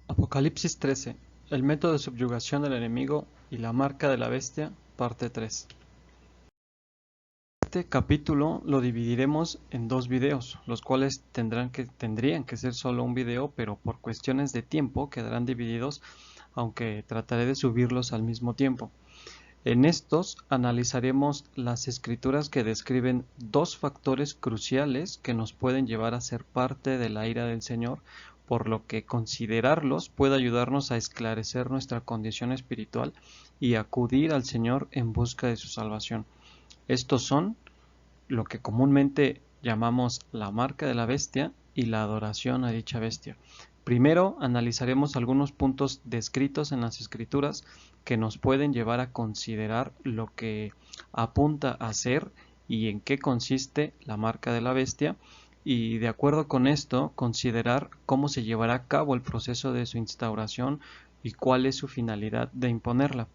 Apocalipsis 13. El método de subyugación del enemigo y la marca de la bestia, parte 3. Este capítulo lo dividiremos en dos videos, los cuales tendrían que ser solo un video, pero por cuestiones de tiempo quedarán divididos, aunque trataré de subirlos al mismo tiempo. En estos analizaremos las escrituras que describen dos factores cruciales que nos pueden llevar a ser parte de la ira del Señor, por lo que considerarlos puede ayudarnos a esclarecer nuestra condición espiritual y acudir al Señor en busca de su salvación. Estos son lo que comúnmente llamamos la marca de la bestia y la adoración a dicha bestia. Primero analizaremos algunos puntos descritos en las escrituras que nos pueden llevar a considerar lo que apunta a ser y en qué consiste la marca de la bestia, y de acuerdo con esto considerar cómo se llevará a cabo el proceso de su instauración y cuál es su finalidad de imponerla.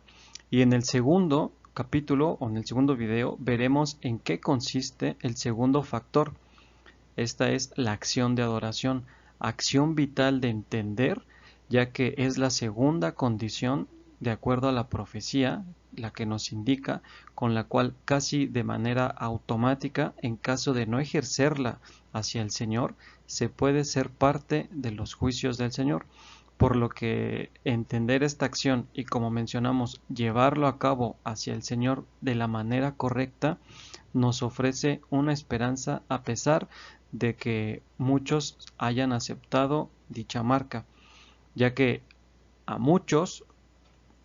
Y en el segundo capítulo o en el segundo video veremos en qué consiste el segundo factor. Esta es la acción de adoración, acción vital de entender, ya que es la segunda condición de acuerdo a la profecía, la que nos indica, con la cual casi de manera automática, en caso de no ejercerla hacia el Señor, se puede ser parte de los juicios del Señor. Por lo que entender esta acción y, como mencionamos, llevarlo a cabo hacia el Señor de la manera correcta, nos ofrece una esperanza a pesar de que muchos hayan aceptado dicha marca, ya que a muchos,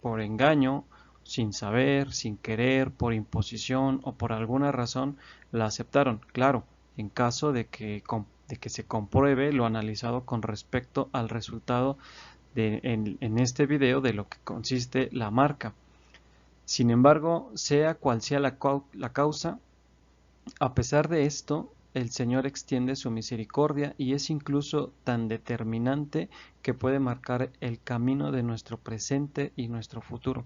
por engaño, sin saber, sin querer, por imposición o por alguna razón, la aceptaron. Claro, en caso de que se compruebe lo analizado con respecto al resultado en este video de lo que consiste la marca. Sin embargo, sea cual sea la causa, a pesar de esto, el Señor extiende su misericordia y es incluso tan determinante que puede marcar el camino de nuestro presente y nuestro futuro,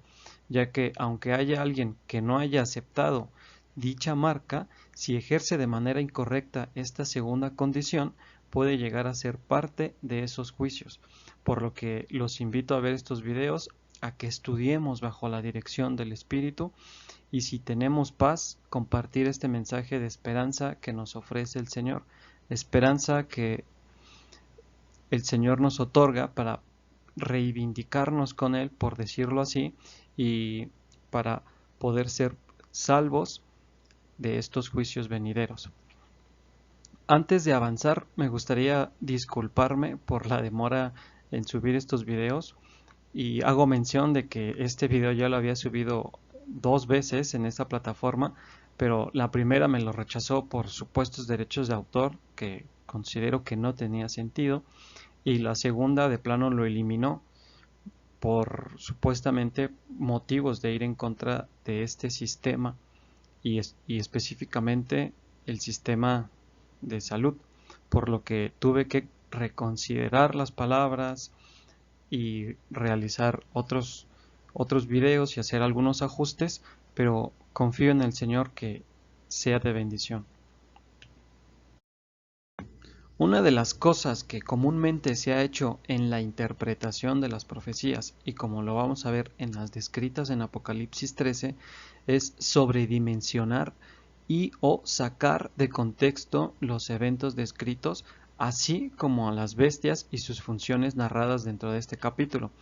ya que aunque haya alguien que no haya aceptado dicha marca, si ejerce de manera incorrecta esta segunda condición, puede llegar a ser parte de esos juicios. Por lo que los invito a ver estos videos, a que estudiemos bajo la dirección del Espíritu, y si tenemos paz, compartir este mensaje de esperanza que nos ofrece el Señor. Esperanza que el Señor nos otorga para reivindicarnos con Él, por decirlo así, y para poder ser salvos de estos juicios venideros. Antes de avanzar, me gustaría disculparme por la demora en subir estos videos, y hago mención de que este video ya lo había subido dos veces en esta plataforma, pero la primera me lo rechazó por supuestos derechos de autor que considero que no tenía sentido, y la segunda de plano lo eliminó por supuestamente motivos de ir en contra de este sistema y específicamente el sistema de salud, por lo que tuve que reconsiderar las palabras y realizar otros videos y hacer algunos ajustes, pero confío en el Señor que sea de bendición. Una de las cosas que comúnmente se ha hecho en la interpretación de las profecías, y como lo vamos a ver en las descritas en Apocalipsis 13, es sobredimensionar y o sacar de contexto los eventos descritos, así como a las bestias y sus funciones narradas dentro de este capítulo.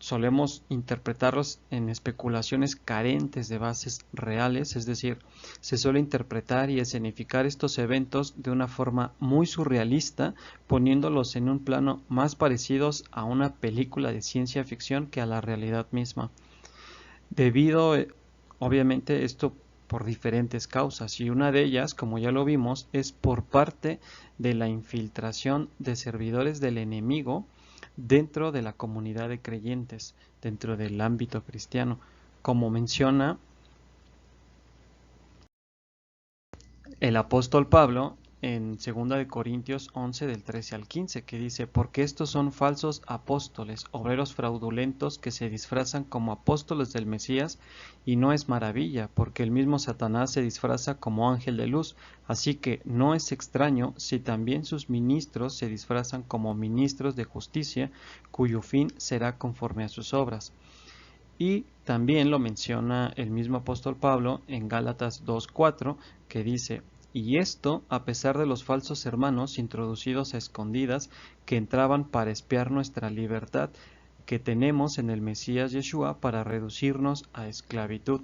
Solemos interpretarlos en especulaciones carentes de bases reales, es decir, se suele interpretar y escenificar estos eventos de una forma muy surrealista, poniéndolos en un plano más parecidos a una película de ciencia ficción que a la realidad misma. Debido, obviamente, esto por diferentes causas, y una de ellas, como ya lo vimos, es por parte de la infiltración de servidores del enemigo dentro de la comunidad de creyentes, dentro del ámbito cristiano, como menciona el apóstol Pablo en 2 de Corintios 11 del 13 al 15, que dice: porque estos son falsos apóstoles, obreros fraudulentos que se disfrazan como apóstoles del Mesías, y no es maravilla, porque el mismo Satanás se disfraza como ángel de luz. Así que no es extraño si también sus ministros se disfrazan como ministros de justicia, cuyo fin será conforme a sus obras. Y también lo menciona el mismo apóstol Pablo en Gálatas 2:4, que dice: y esto a pesar de los falsos hermanos introducidos a escondidas, que entraban para espiar nuestra libertad que tenemos en el Mesías Yeshua, para reducirnos a esclavitud.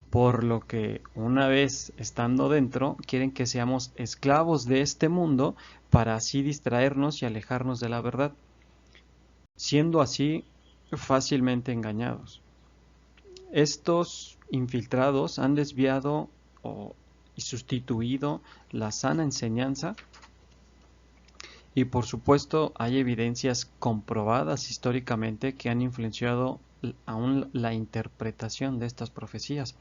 Por lo que, una vez estando dentro, quieren que seamos esclavos de este mundo, para así distraernos y alejarnos de la verdad, siendo así fácilmente engañados. Estos infiltrados han desviado y sustituido la sana enseñanza, y por supuesto hay evidencias comprobadas históricamente que han influenciado aún la interpretación de estas profecías.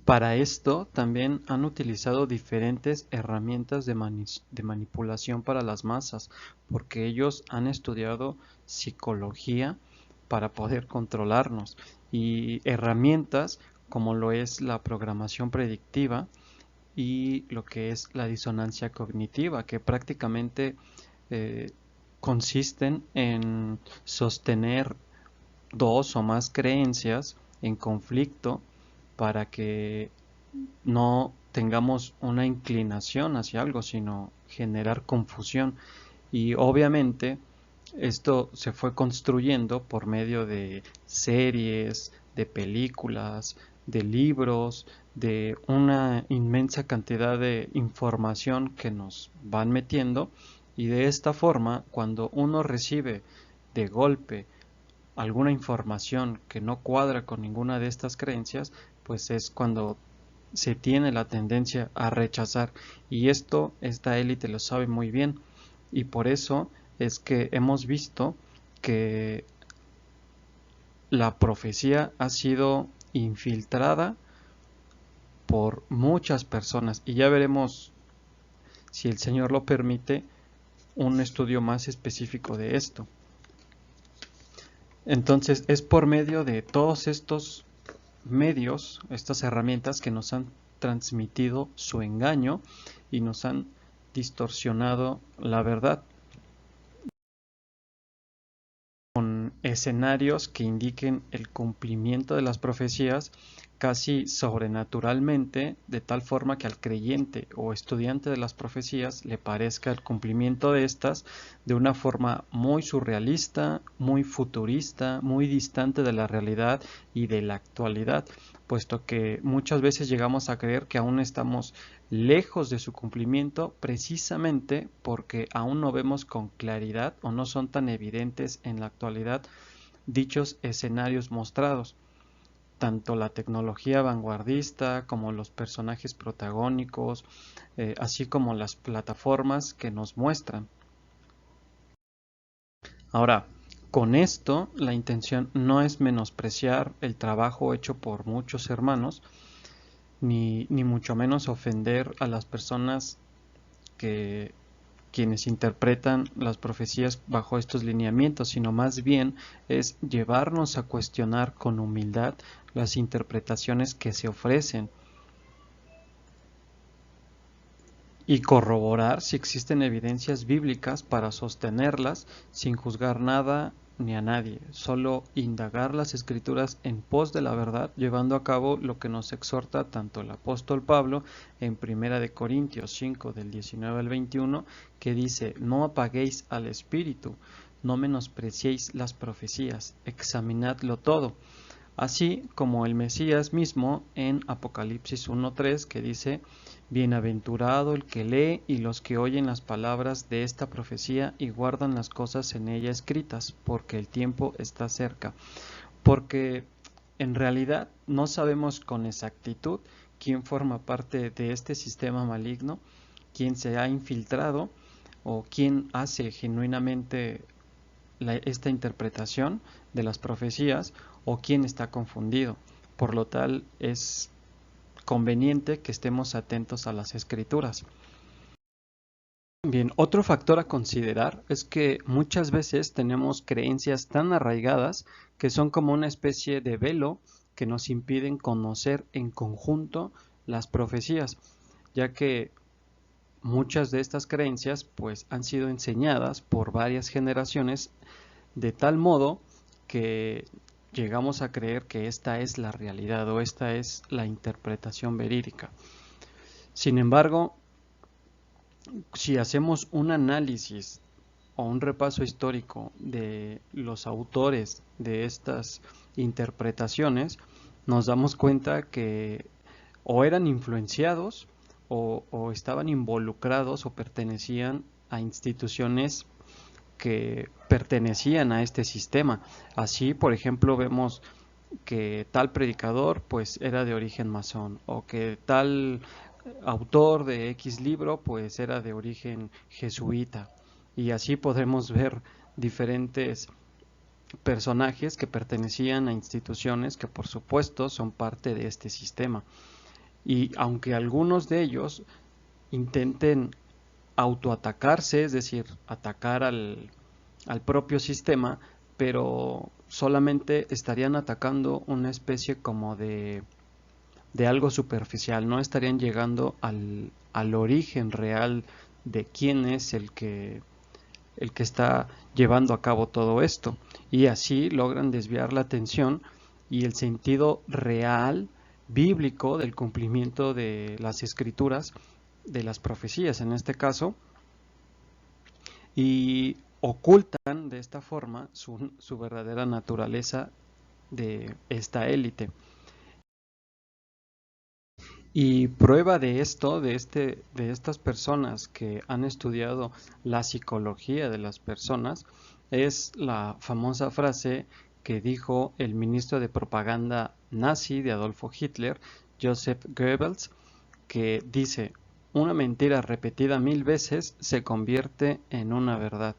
Para esto también han utilizado diferentes herramientas de manipulación para las masas, porque ellos han estudiado psicología para poder controlarnos, y herramientas como lo es la programación predictiva y lo que es la disonancia cognitiva, que prácticamente consisten en sostener dos o más creencias en conflicto para que no tengamos una inclinación hacia algo, sino generar confusión. Y obviamente esto se fue construyendo por medio de series, de películas, de libros, de una inmensa cantidad de información que nos van metiendo, y de esta forma, cuando uno recibe de golpe alguna información que no cuadra con ninguna de estas creencias, pues es cuando se tiene la tendencia a rechazar. Y esto esta élite lo sabe muy bien, y por eso es que hemos visto que la profecía ha sido infiltrada por muchas personas, y ya veremos, si el Señor lo permite, un estudio más específico de esto. Entonces es por medio de todos estos medios, estas herramientas, que nos han transmitido su engaño y nos han distorsionado la verdad, con escenarios que indiquen el cumplimiento de las profecías casi sobrenaturalmente, de tal forma que al creyente o estudiante de las profecías le parezca el cumplimiento de estas de una forma muy surrealista, muy futurista, muy distante de la realidad y de la actualidad, puesto que muchas veces llegamos a creer que aún estamos lejos de su cumplimiento, precisamente porque aún no vemos con claridad o no son tan evidentes en la actualidad dichos escenarios mostrados. Tanto la tecnología vanguardista como los personajes protagónicos, así como las plataformas que nos muestran. Ahora, con esto la intención no es menospreciar el trabajo hecho por muchos hermanos, ni mucho menos ofender a las personas quienes interpretan las profecías bajo estos lineamientos, sino más bien es llevarnos a cuestionar con humildad las interpretaciones que se ofrecen y corroborar si existen evidencias bíblicas para sostenerlas, sin juzgar nada ni a nadie, solo indagar las escrituras en pos de la verdad, llevando a cabo lo que nos exhorta tanto el apóstol Pablo en 1 de Corintios 5 del 19 al 21, que dice: no apaguéis al espíritu, no menospreciéis las profecías, examinadlo todo, así como el Mesías mismo en Apocalipsis 1:3, que dice: bienaventurado el que lee y los que oyen las palabras de esta profecía y guardan las cosas en ella escritas, porque el tiempo está cerca. Porque en realidad no sabemos con exactitud quién forma parte de este sistema maligno, quién se ha infiltrado o quién hace genuinamente esta interpretación de las profecías, o quién está confundido. Por lo tal, es conveniente que estemos atentos a las escrituras. Bien, otro factor a considerar es que muchas veces tenemos creencias tan arraigadas que son como una especie de velo que nos impiden conocer en conjunto las profecías, ya que muchas de estas creencias pues han sido enseñadas por varias generaciones de tal modo que llegamos a creer que esta es la realidad o esta es la interpretación verídica. Sin embargo, si hacemos un análisis o un repaso histórico de los autores de estas interpretaciones, nos damos cuenta que o eran influenciados o estaban involucrados o pertenecían a instituciones que pertenecían a este sistema. Así, por ejemplo, vemos que tal predicador pues era de origen masón o que tal autor de X libro pues era de origen jesuita, y así podremos ver diferentes personajes que pertenecían a instituciones que por supuesto son parte de este sistema, y aunque algunos de ellos intenten autoatacarse, es decir, atacar al propio sistema, pero solamente estarían atacando una especie como de algo superficial, no estarían llegando al origen real de quién es el que está llevando a cabo todo esto, y así logran desviar la atención y el sentido real bíblico del cumplimiento de las escrituras, de las profecías en este caso, y ocultan de esta forma su verdadera naturaleza de esta élite. Y prueba de esto, de estas personas que han estudiado la psicología de las personas, es la famosa frase que dijo el ministro de propaganda nazi de Adolfo Hitler, Joseph Goebbels, que dice: una mentira repetida 1000 veces se convierte en una verdad.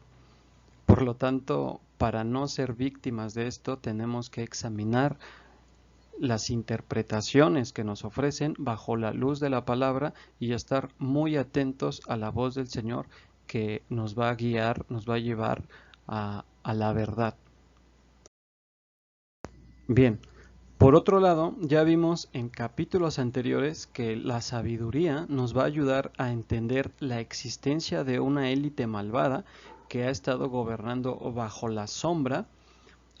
Por lo tanto, para no ser víctimas de esto, tenemos que examinar las interpretaciones que nos ofrecen bajo la luz de la palabra y estar muy atentos a la voz del Señor, que nos va a guiar, nos va a llevar a la verdad. Bien, por otro lado, ya vimos en capítulos anteriores que la sabiduría nos va a ayudar a entender la existencia de una élite malvada que ha estado gobernando bajo la sombra,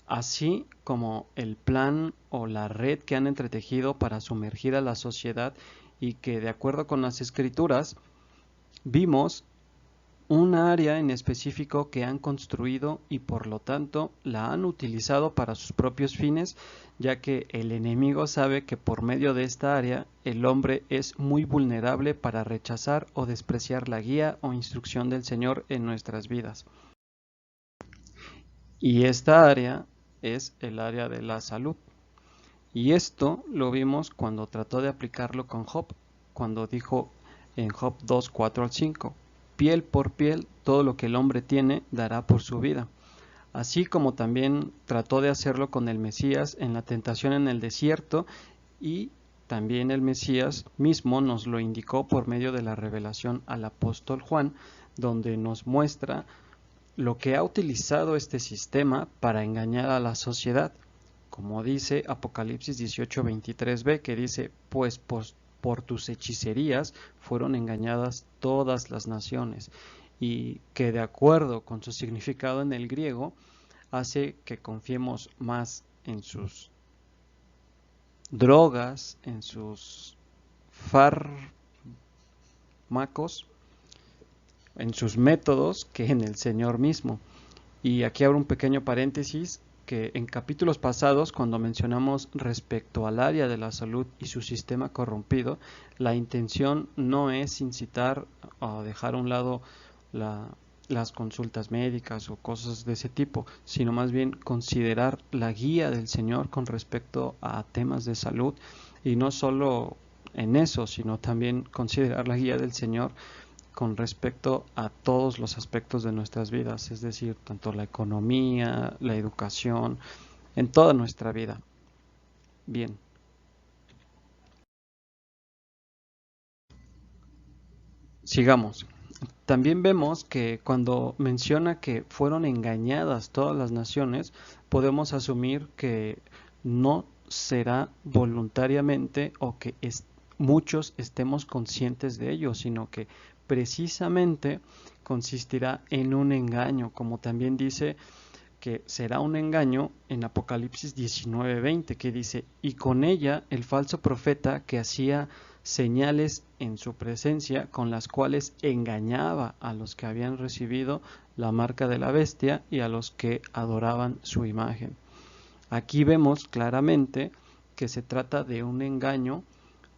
así como el plan o la red que han entretejido para sumergir a la sociedad, y que, de acuerdo con las escrituras, vimos un área en específico que han construido y por lo tanto la han utilizado para sus propios fines, ya que el enemigo sabe que por medio de esta área el hombre es muy vulnerable para rechazar o despreciar la guía o instrucción del Señor en nuestras vidas. Y esta área es el área de la salud. Y esto lo vimos cuando trató de aplicarlo con Job, cuando dijo en Job 2, 4 al 5, piel por piel, todo lo que el hombre tiene dará por su vida. Así como también trató de hacerlo con el Mesías en la tentación en el desierto, y también el Mesías mismo nos lo indicó por medio de la revelación al apóstol Juan, donde nos muestra lo que ha utilizado este sistema para engañar a la sociedad, como dice Apocalipsis 18:23b, que dice: pues por tus hechicerías fueron engañadas todas las naciones, y que, de acuerdo con su significado en el griego, hace que confiemos más en sus drogas, en sus fármacos, en sus métodos, que en el Señor mismo. Y aquí abro un pequeño paréntesis, que en capítulos pasados, cuando mencionamos respecto al área de la salud y su sistema corrompido, la intención no es incitar a dejar a un lado las consultas médicas o cosas de ese tipo, sino más bien considerar la guía del Señor con respecto a temas de salud, y no solo en eso, sino también considerar la guía del Señor con respecto a todos los aspectos de nuestras vidas, es decir, tanto la economía, la educación, en toda nuestra vida. Bien, Sigamos. También vemos que cuando menciona que fueron engañadas todas las naciones, podemos asumir que no será voluntariamente o que muchos estemos conscientes de ello, sino que precisamente consistirá en un engaño, como también dice que será un engaño en Apocalipsis 19:20, que dice, y con ella el falso profeta que hacía señales en su presencia con las cuales engañaba a los que habían recibido la marca de la bestia y a los que adoraban su imagen. Aquí vemos claramente que se trata de un engaño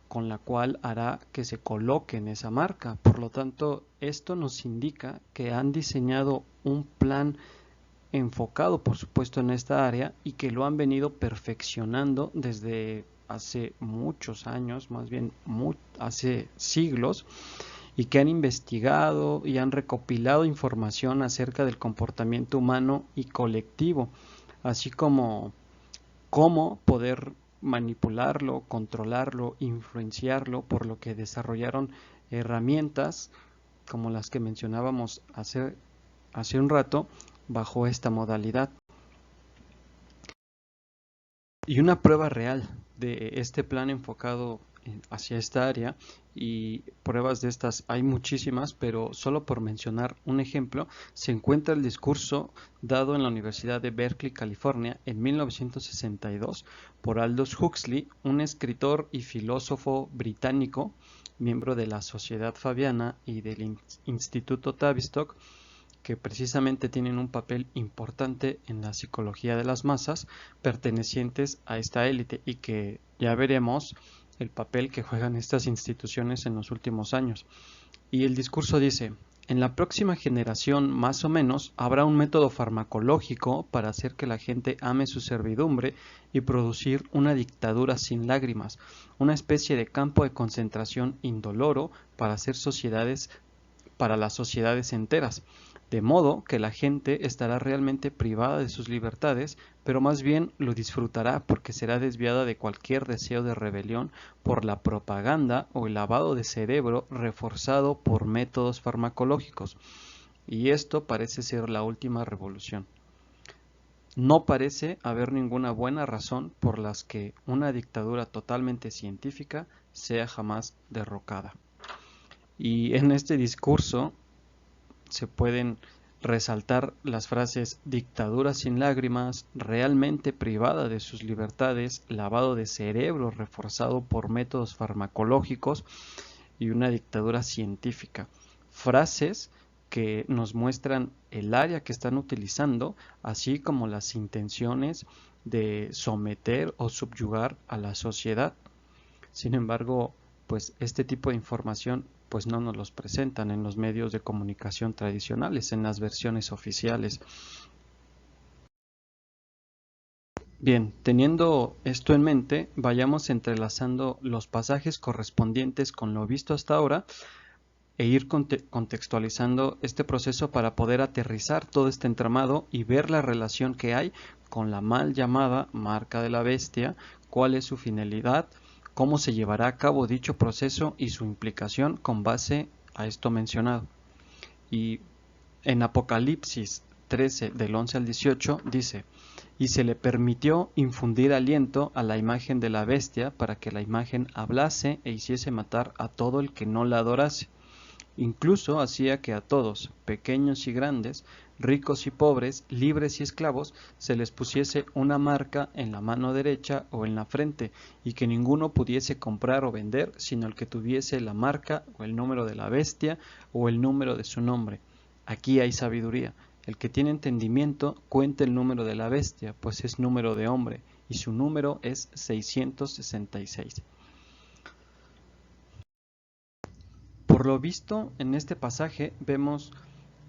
con la cual hará que se coloque en esa marca. Por lo tanto, esto nos indica que han diseñado un plan enfocado, por supuesto, en esta área y que lo han venido perfeccionando desde hace muchos años, más bien hace siglos, y que han investigado y han recopilado información acerca del comportamiento humano y colectivo, así como cómo poder manipularlo, controlarlo, influenciarlo, por lo que desarrollaron herramientas como las que mencionábamos hace un rato bajo esta modalidad. Y una prueba real de este plan enfocado hacia esta área, y pruebas de estas hay muchísimas, pero solo por mencionar un ejemplo, se encuentra el discurso dado en la Universidad de Berkeley, California, en 1962 por Aldous Huxley, un escritor y filósofo británico, miembro de la Sociedad Fabiana y del Instituto Tavistock, que precisamente tienen un papel importante en la psicología de las masas pertenecientes a esta élite, y que ya veremos el papel que juegan estas instituciones en los últimos años. Y el discurso dice: en la próxima generación, más o menos, habrá un método farmacológico para hacer que la gente ame su servidumbre y producir una dictadura sin lágrimas, una especie de campo de concentración indoloro para hacer sociedades, para las sociedades enteras, de modo que la gente estará realmente privada de sus libertades, pero más bien lo disfrutará porque será desviada de cualquier deseo de rebelión por la propaganda o el lavado de cerebro reforzado por métodos farmacológicos. Y esto parece ser la última revolución. No parece haber ninguna buena razón por las que una dictadura totalmente científica sea jamás derrocada. Y en este discurso se pueden resaltar las frases dictadura sin lágrimas, realmente privada de sus libertades, lavado de cerebro reforzado por métodos farmacológicos y una dictadura científica. Frases que nos muestran el área que están utilizando, así como las intenciones de someter o subyugar a la sociedad. Sin embargo, pues este tipo de información pues no nos los presentan en los medios de comunicación tradicionales, en las versiones oficiales. Bien, teniendo esto en mente, vayamos entrelazando los pasajes correspondientes con lo visto hasta ahora e ir contextualizando este proceso para poder aterrizar todo este entramado y ver la relación que hay con la mal llamada marca de la bestia, cuál es su finalidad, cómo se llevará a cabo dicho proceso y su implicación con base a esto mencionado. Y en Apocalipsis 13 del 11 al 18 dice: y se le permitió infundir aliento a la imagen de la bestia para que la imagen hablase e hiciese matar a todo el que no la adorase. Incluso hacía que a todos, pequeños y grandes, ricos y pobres, libres y esclavos, se les pusiese una marca en la mano derecha o en la frente, y que ninguno pudiese comprar o vender, sino el que tuviese la marca o el número de la bestia o el número de su nombre. Aquí hay sabiduría. El que tiene entendimiento cuenta el número de la bestia, pues es número de hombre, y su número es 666. Por lo visto, en este pasaje vemos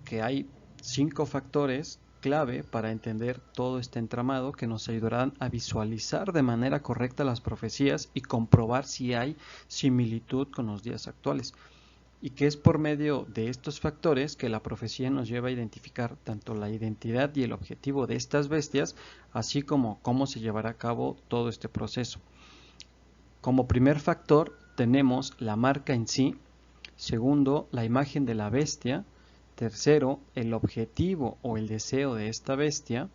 que hay 5 factores clave para entender todo este entramado que nos ayudarán a visualizar de manera correcta las profecías y comprobar si hay similitud con los días actuales. Y que es por medio de estos factores que la profecía nos lleva a identificar tanto la identidad y el objetivo de estas bestias, así como cómo se llevará a cabo todo este proceso. Como primer factor tenemos la marca en sí, Segundo, la imagen de la bestia. Tercero, el objetivo o el deseo de esta bestia.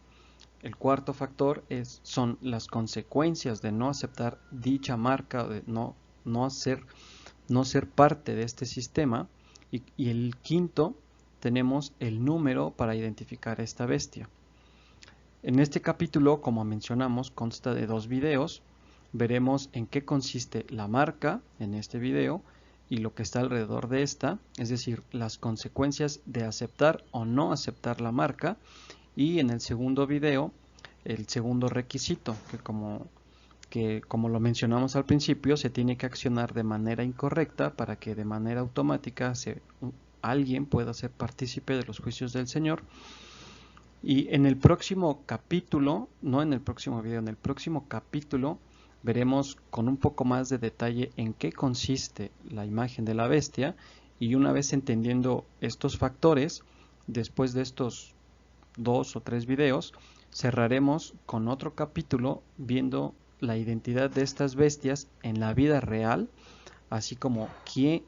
El cuarto factor son las consecuencias de no aceptar dicha marca, de no ser parte de este sistema. Y el quinto, tenemos el número para identificar esta bestia. En este capítulo, como mencionamos, consta de 2 videos. Veremos en qué consiste la marca en este video y lo que está alrededor de esta, es decir, las consecuencias de aceptar o no aceptar la marca. Y en el segundo video, el segundo requisito, que como lo mencionamos al principio, se tiene que accionar de manera incorrecta para que de manera automática alguien pueda ser partícipe de los juicios del Señor. Y en el próximo capítulo, no en el próximo video, en el próximo capítulo veremos con un poco más de detalle en qué consiste la imagen de la bestia, y una vez entendiendo estos factores, después de estos 2 o 3 videos, cerraremos con otro capítulo viendo la identidad de estas bestias en la vida real, así como qué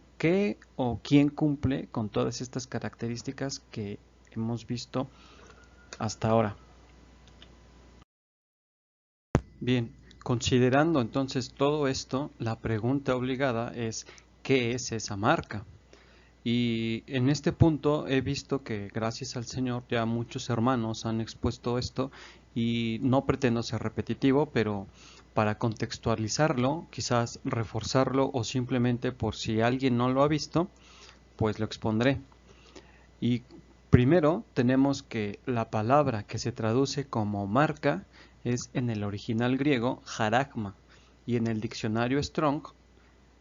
o quién cumple con todas estas características que hemos visto hasta ahora. Bien, considerando entonces todo esto, la pregunta obligada es ¿qué es esa marca? Y en este punto he visto que gracias al Señor ya muchos hermanos han expuesto esto, y no pretendo ser repetitivo, pero para contextualizarlo, quizás reforzarlo, o simplemente por si alguien no lo ha visto, pues lo expondré. Y primero tenemos que la palabra que se traduce como marca es en el original griego jaragma, y en el diccionario Strong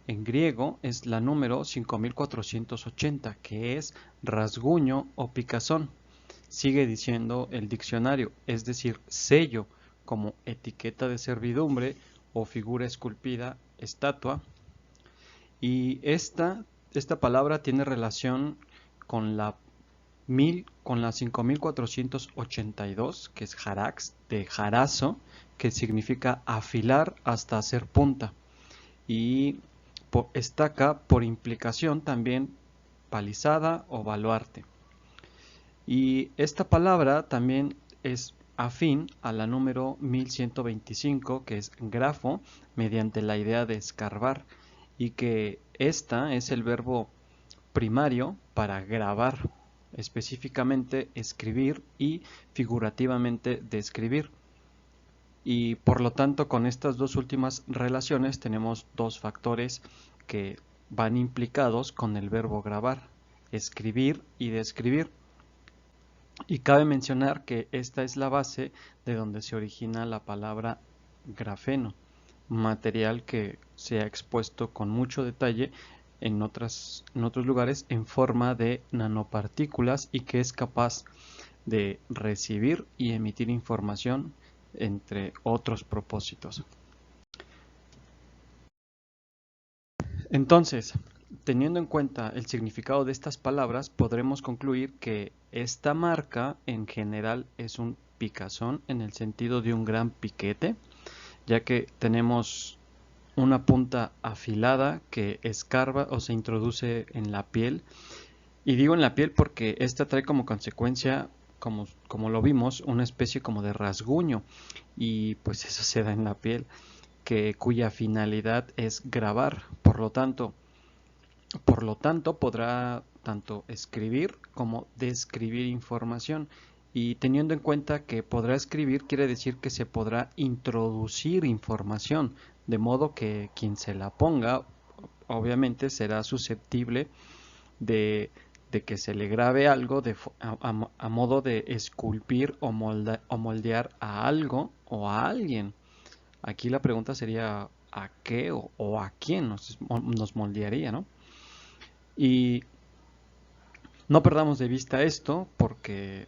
en griego es la número 5480, que es rasguño o picazón. Sigue diciendo el diccionario, es decir, sello, como etiqueta de servidumbre o figura esculpida, estatua. Y esta palabra tiene relación con la 5482, que es jarax, de jarazo, que significa afilar hasta hacer punta. Y estaca, por implicación, también palizada o baluarte. Y esta palabra también es afín a la número 1125, que es grafo, mediante la idea de escarbar, y que esta es el verbo primario para grabar, específicamente escribir y figurativamente describir. Y por lo tanto, con estas dos últimas relaciones tenemos dos factores que van implicados con el verbo grabar: escribir y describir. Y cabe mencionar que esta es la base de donde se origina la palabra grafeno, material que se ha expuesto con mucho detalle en otros lugares en forma de nanopartículas, y que es capaz de recibir y emitir información, entre otros propósitos. Entonces, teniendo en cuenta el significado de estas palabras, podremos concluir que esta marca en general es un picazón en el sentido de un gran piquete, ya que tenemos una punta afilada que escarba o se introduce en la piel. Y digo en la piel porque esta trae como consecuencia, como lo vimos, una especie como de rasguño, y pues eso se da en la piel, cuya finalidad es grabar. Por lo tanto podrá tanto escribir como describir información. Y teniendo en cuenta que podrá escribir, quiere decir que se podrá introducir información, de modo que quien se la ponga obviamente será susceptible de que se le grabe algo a modo de esculpir o moldear a algo o a alguien. Aquí la pregunta sería ¿a qué o a quién nos moldearía, ¿no? Y no perdamos de vista esto, porque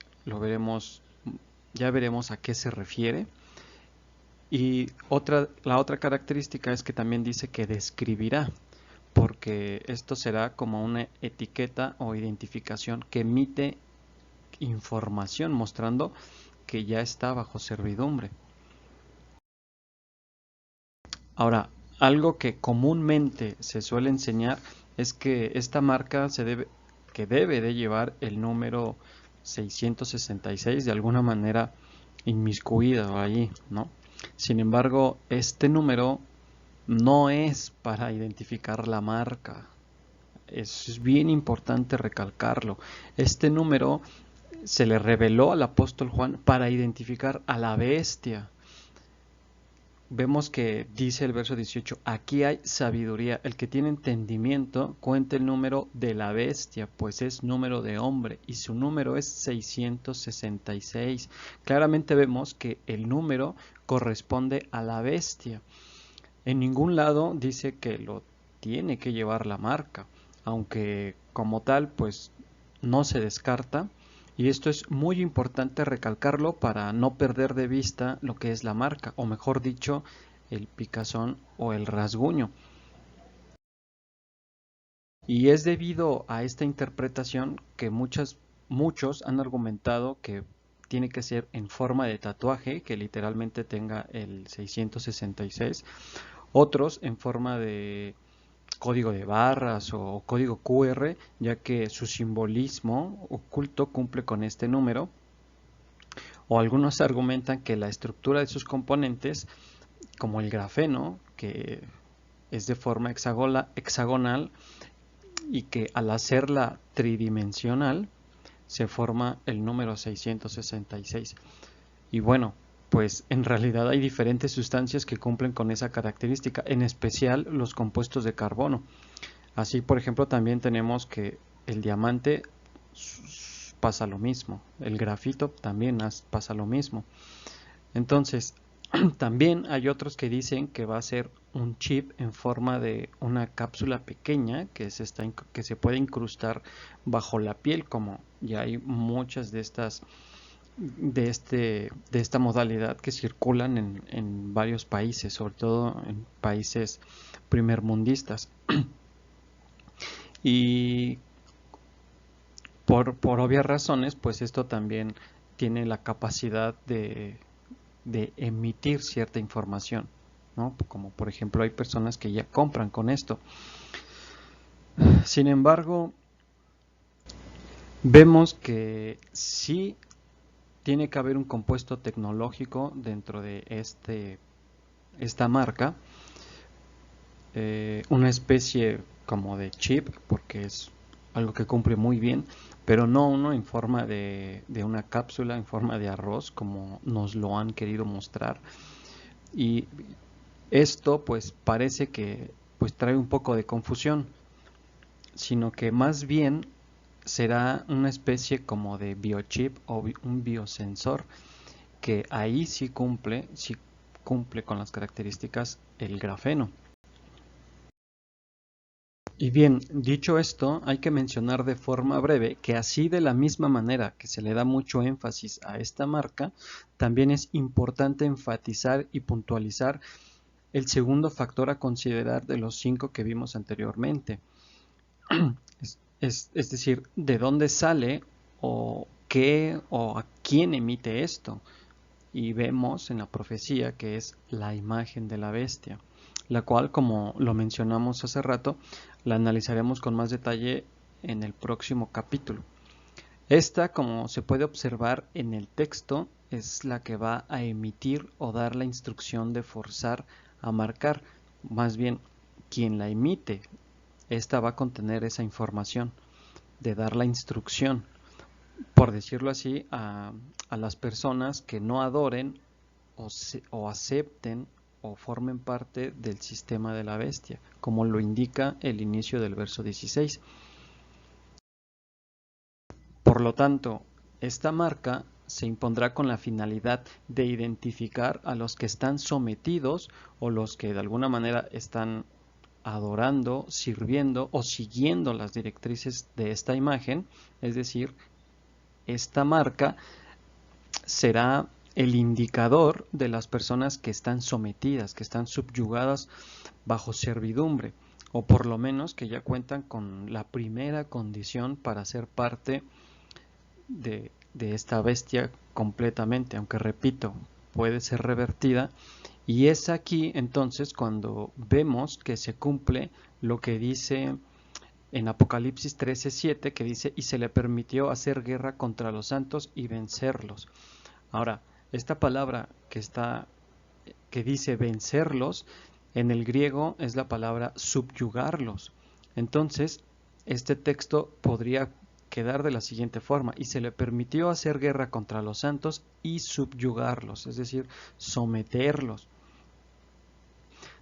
ya veremos a qué se refiere. Y la otra característica es que también dice que describirá, porque esto será como una etiqueta o identificación que emite información mostrando que ya está bajo servidumbre. Ahora, Algo que comúnmente se suele enseñar es que esta marca debe de llevar el número 666 de alguna manera inmiscuido ahí, ¿no? Sin embargo, este número no es para identificar la marca. Es bien importante recalcarlo. Este número se le reveló al apóstol Juan para identificar a la bestia. Vemos que dice el verso 18, aquí hay sabiduría, el que tiene entendimiento cuenta el número de la bestia, pues es número de hombre y su número es 666. Claramente vemos que el número corresponde a la bestia. En ningún lado dice que lo tiene que llevar la marca, aunque como tal pues no se descarta. Y esto es muy importante recalcarlo para no perder de vista lo que es la marca, o mejor dicho, el picazón o el rasguño. Y es debido a esta interpretación que muchos han argumentado que tiene que ser en forma de tatuaje, que literalmente tenga el 666, otros en forma de código de barras o código QR, ya que su simbolismo oculto cumple con este número, o algunos argumentan que la estructura de sus componentes, como el grafeno, que es de forma hexagonal y que al hacerla tridimensional se forma el número 666. Y bueno, pues en realidad hay diferentes sustancias que cumplen con esa característica, en especial los compuestos de carbono. Así, por ejemplo, también tenemos que el diamante pasa lo mismo, el grafito también pasa lo mismo. Entonces, también hay otros que dicen que va a ser un chip en forma de una cápsula pequeña que se puede incrustar bajo la piel, como ya hay muchas de esta modalidad que circulan en varios países, sobre todo en países primermundistas. Y por obvias razones, pues esto también tiene la capacidad de emitir cierta información, ¿no? Como por ejemplo hay personas que ya compran con esto. Sin embargo, vemos que sí tiene que haber un compuesto tecnológico dentro de esta marca, una especie como de chip, porque es algo que cumple muy bien, pero no uno en forma de una cápsula, en forma de arroz, como nos lo han querido mostrar. Y esto pues parece que pues trae un poco de confusión, sino que más bien será una especie como de biochip o un biosensor que ahí sí cumple con las características el grafeno. Y bien, dicho esto, hay que mencionar de forma breve que así de la misma manera que se le da mucho énfasis a esta marca, también es importante enfatizar y puntualizar el segundo factor a considerar de los 5 que vimos anteriormente. Es decir, de dónde sale o qué o a quién emite esto. Y vemos en la profecía que es la imagen de la bestia, la cual, como lo mencionamos hace rato, la analizaremos con más detalle en el próximo capítulo. Esta, como se puede observar en el texto, es la que va a emitir o dar la instrucción de forzar a marcar. Más bien, quien la emite, esta va a contener esa información de dar la instrucción, por decirlo así, a las personas que no adoren o acepten o formen parte del sistema de la bestia, como lo indica el inicio del verso 16. Por lo tanto, esta marca se impondrá con la finalidad de identificar a los que están sometidos o los que de alguna manera están adorando, sirviendo o siguiendo las directrices de esta imagen, es decir, esta marca será el indicador de las personas que están sometidas, que están subyugadas bajo servidumbre, o por lo menos que ya cuentan con la primera condición para ser parte de esta bestia completamente, aunque repito, puede ser revertida Y es aquí entonces cuando vemos que se cumple lo que dice en Apocalipsis 13:7, que dice, y se le permitió hacer guerra contra los santos y vencerlos. Ahora, esta palabra que dice vencerlos, en el griego es la palabra subyugarlos. Entonces, este texto podría quedar de la siguiente forma, y se le permitió hacer guerra contra los santos y subyugarlos, es decir, someterlos.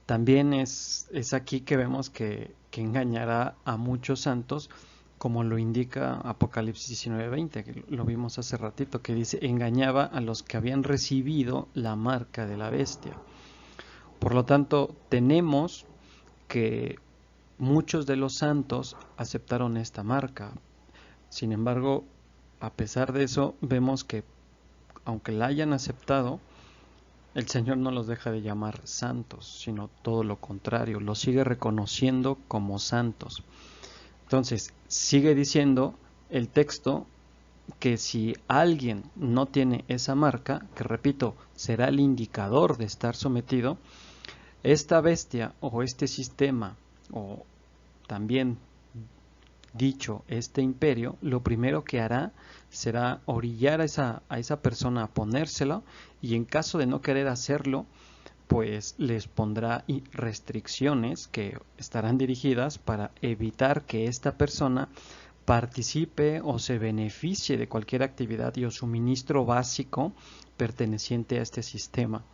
También es aquí que vemos que engañará a muchos santos, como lo indica Apocalipsis 19:20, que lo vimos hace ratito, que dice, engañaba a los que habían recibido la marca de la bestia. Por lo tanto, tenemos que muchos de los santos aceptaron esta marca. Sin embargo, a pesar de eso, vemos que aunque la hayan aceptado, el Señor no los deja de llamar santos, sino todo lo contrario, los sigue reconociendo como santos. Entonces, sigue diciendo el texto que si alguien no tiene esa marca, que repito, será el indicador de estar sometido, esta bestia o este sistema, o también dicho este imperio, lo primero que hará será orillar a esa persona a ponérselo, y en caso de no querer hacerlo, pues les pondrá restricciones que estarán dirigidas para evitar que esta persona participe o se beneficie de cualquier actividad y o suministro básico perteneciente a este sistema.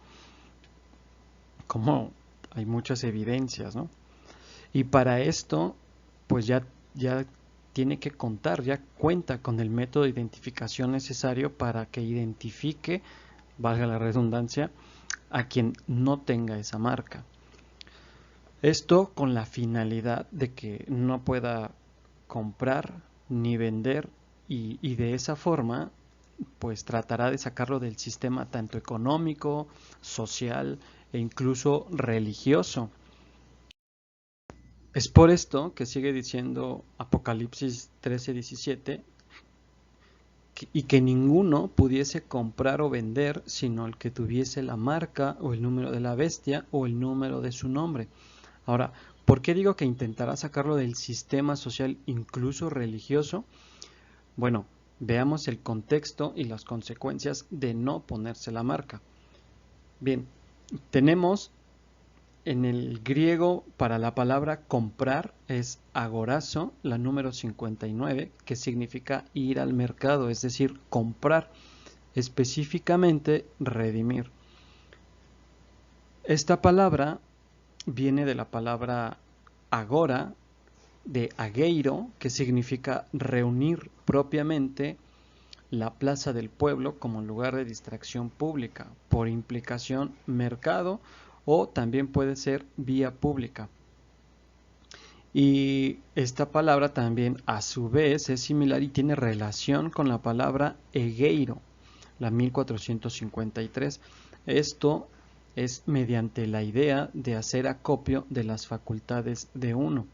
Como hay muchas evidencias, ¿no? Y para esto, pues ya tiene que contar, ya cuenta con el método de identificación necesario para que identifique, valga la redundancia, a quien no tenga esa marca. Esto con la finalidad de que no pueda comprar ni vender, y de esa forma pues tratará de sacarlo del sistema tanto económico, social e incluso religioso. Es por esto que sigue diciendo Apocalipsis 13:17, y que ninguno pudiese comprar o vender sino el que tuviese la marca o el número de la bestia o el número de su nombre. Ahora, ¿por qué digo que intentará sacarlo del sistema social, incluso religioso? Bueno, veamos el contexto y las consecuencias de no ponerse la marca. Bien, tenemos en el griego para la palabra comprar es agorazo, la número 59, que significa ir al mercado, es decir, comprar, específicamente redimir. Esta palabra viene de la palabra agora, de ageiro, que significa reunir propiamente la plaza del pueblo como lugar de distracción pública, por implicación mercado, o también puede ser vía pública. Y esta palabra también a su vez es similar y tiene relación con la palabra egeiro, la 1453. Esto es mediante la idea de hacer acopio de las facultades de uno.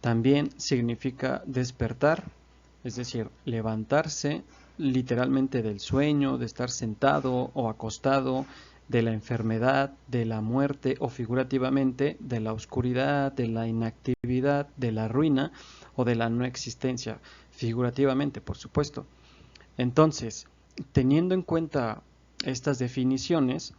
También significa despertar, es decir, levantarse literalmente del sueño, de estar sentado o acostado, de la enfermedad, de la muerte o figurativamente de la oscuridad, de la inactividad, de la ruina o de la no existencia, figurativamente, por supuesto. Entonces, teniendo en cuenta estas definiciones,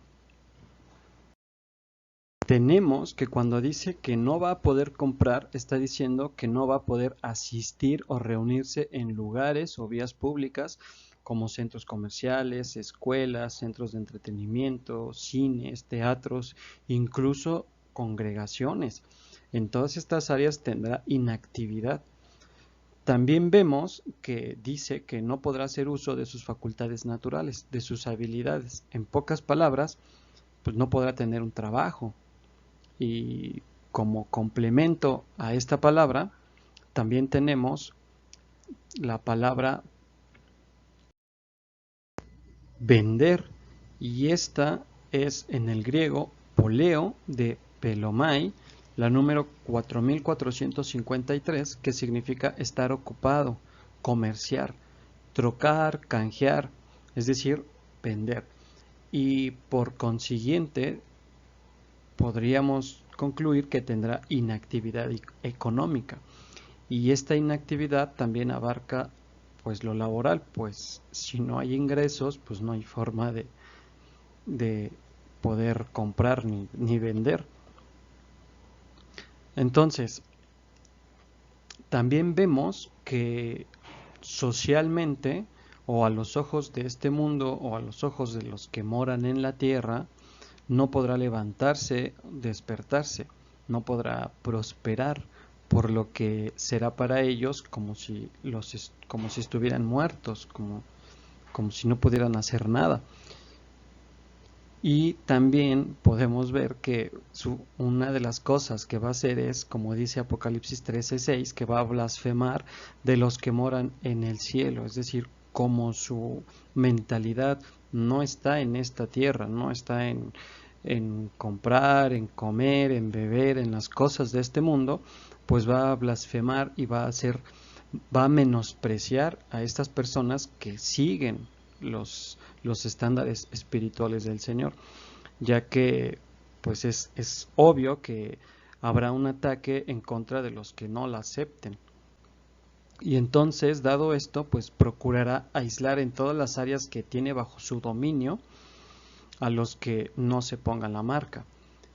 tenemos que cuando dice que no va a poder comprar, está diciendo que no va a poder asistir o reunirse en lugares o vías públicas como centros comerciales, escuelas, centros de entretenimiento, cines, teatros, incluso congregaciones. En todas estas áreas tendrá inactividad. También vemos que dice que no podrá hacer uso de sus facultades naturales, de sus habilidades. En pocas palabras, pues no podrá tener un trabajo. Y como complemento a esta palabra, también tenemos la palabra vender, y esta es en el griego poleo de pelomai, la número 4453, que significa estar ocupado, comerciar, trocar, canjear, es decir, vender. Y por consiguiente podríamos concluir que tendrá inactividad económica. Y esta inactividad también abarca pues lo laboral, pues si no hay ingresos, pues no hay forma de poder comprar ni vender. Entonces, también vemos que socialmente, o a los ojos de este mundo, o a los ojos de los que moran en la tierra, no podrá levantarse, despertarse, no podrá prosperar, por lo que será para ellos como si estuvieran muertos, como si no pudieran hacer nada. Y también podemos ver que una de las cosas que va a hacer es, como dice Apocalipsis 13:6, que va a blasfemar de los que moran en el cielo, es decir, como su mentalidad no está en esta tierra, no está en comprar, en comer, en beber, en las cosas de este mundo, pues va a blasfemar y va a menospreciar a estas personas que siguen los estándares espirituales del Señor, ya que pues es obvio que habrá un ataque en contra de los que no la acepten. Y entonces, dado esto, pues procurará aislar en todas las áreas que tiene bajo su dominio a los que no se pongan la marca,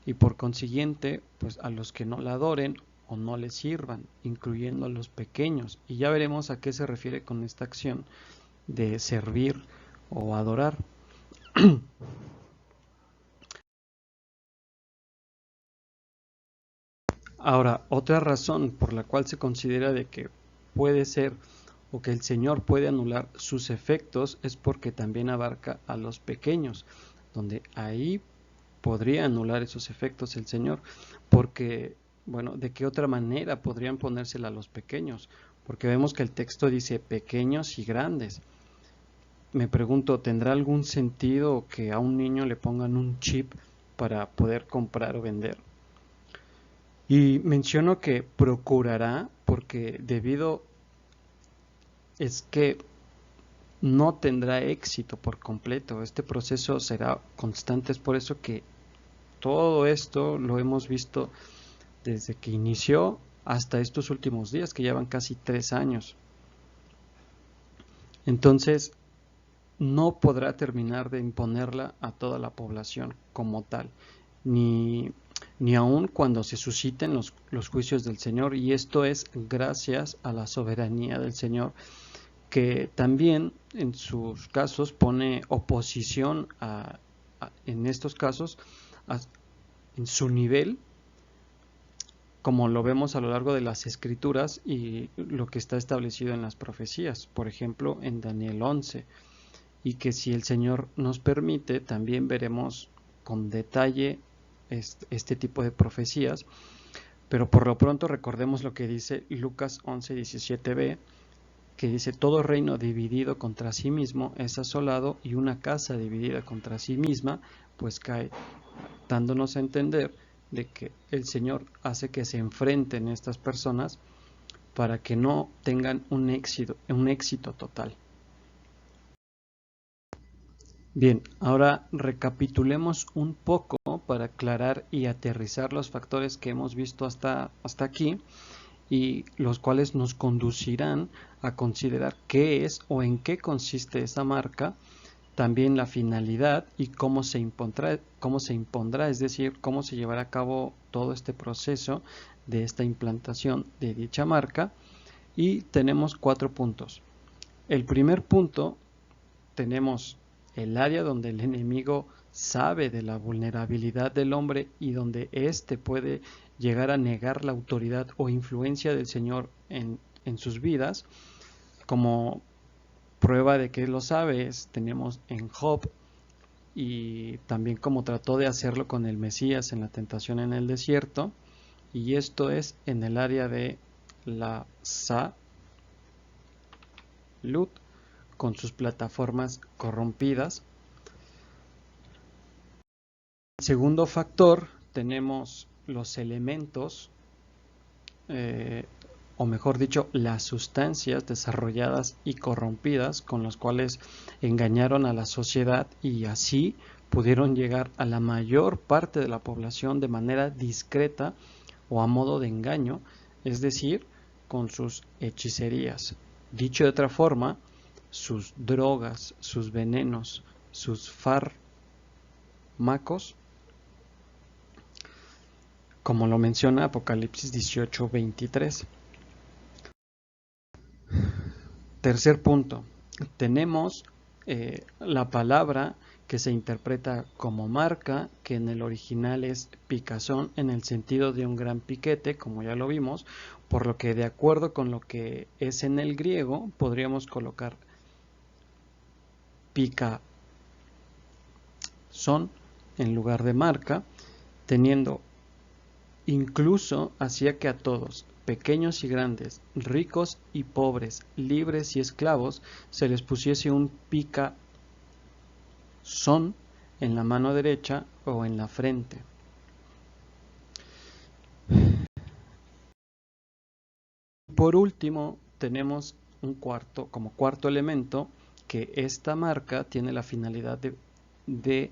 y por consiguiente, pues a los que no la adoren o no le sirvan, incluyendo a los pequeños. Y ya veremos a qué se refiere con esta acción de servir o adorar. Ahora, otra razón por la cual se considera de que puede ser o que el Señor puede anular sus efectos es porque también abarca a los pequeños, donde ahí podría anular esos efectos el Señor, porque, bueno, ¿de qué otra manera podrían ponérsela a los pequeños? Porque vemos que el texto dice pequeños y grandes. Me pregunto, ¿tendrá algún sentido que a un niño le pongan un chip para poder comprar o vender? Y menciono que procurará porque debido es que no tendrá éxito por completo. Este proceso será constante, es por eso que todo esto lo hemos visto desde que inició hasta estos últimos días, que llevan casi 3 años. Entonces, no podrá terminar de imponerla a toda la población como tal, ni aun cuando se susciten los juicios del Señor, y esto es gracias a la soberanía del Señor, que también en sus casos pone oposición en estos casos en su nivel, como lo vemos a lo largo de las escrituras y lo que está establecido en las profecías, por ejemplo en Daniel 11, y que si el Señor nos permite también veremos con detalle este tipo de profecías, pero por lo pronto recordemos lo que dice Lucas 11:17b, que dice: todo reino dividido contra sí mismo es asolado, y una casa dividida contra sí misma pues cae, dándonos a entender de que el Señor hace que se enfrenten estas personas para que no tengan un éxito total. Bien, ahora recapitulemos un poco para aclarar y aterrizar los factores que hemos visto hasta aquí, y los cuales nos conducirán a considerar qué es o en qué consiste esa marca, también la finalidad y cómo se impondrá, es decir, cómo se llevará a cabo todo este proceso de esta implantación de dicha marca. Y tenemos 4 puntos. El primer punto, tenemos el área donde el enemigo sabe de la vulnerabilidad del hombre y donde éste puede llegar a negar la autoridad o influencia del Señor en sus vidas. Como prueba de que lo sabe tenemos en Job, y también como trató de hacerlo con el Mesías en la tentación en el desierto, y esto es en el área de la salud con sus plataformas corrompidas. El segundo factor, tenemos los elementos, o mejor dicho, las sustancias desarrolladas y corrompidas con las cuales engañaron a la sociedad y así pudieron llegar a la mayor parte de la población de manera discreta o a modo de engaño, es decir, con sus hechicerías. Dicho de otra forma, sus drogas, sus venenos, sus fármacos, como lo menciona Apocalipsis 18:23. Tercer punto, tenemos la palabra que se interpreta como marca, que en el original es picazón, en el sentido de un gran piquete, como ya lo vimos, por lo que de acuerdo con lo que es en el griego, podríamos colocar picazón en lugar de marca, teniendo incluso hacía que a todos, pequeños y grandes, ricos y pobres, libres y esclavos, se les pusiese un picazón en la mano derecha o en la frente. Por último, tenemos como cuarto elemento, que esta marca tiene la finalidad de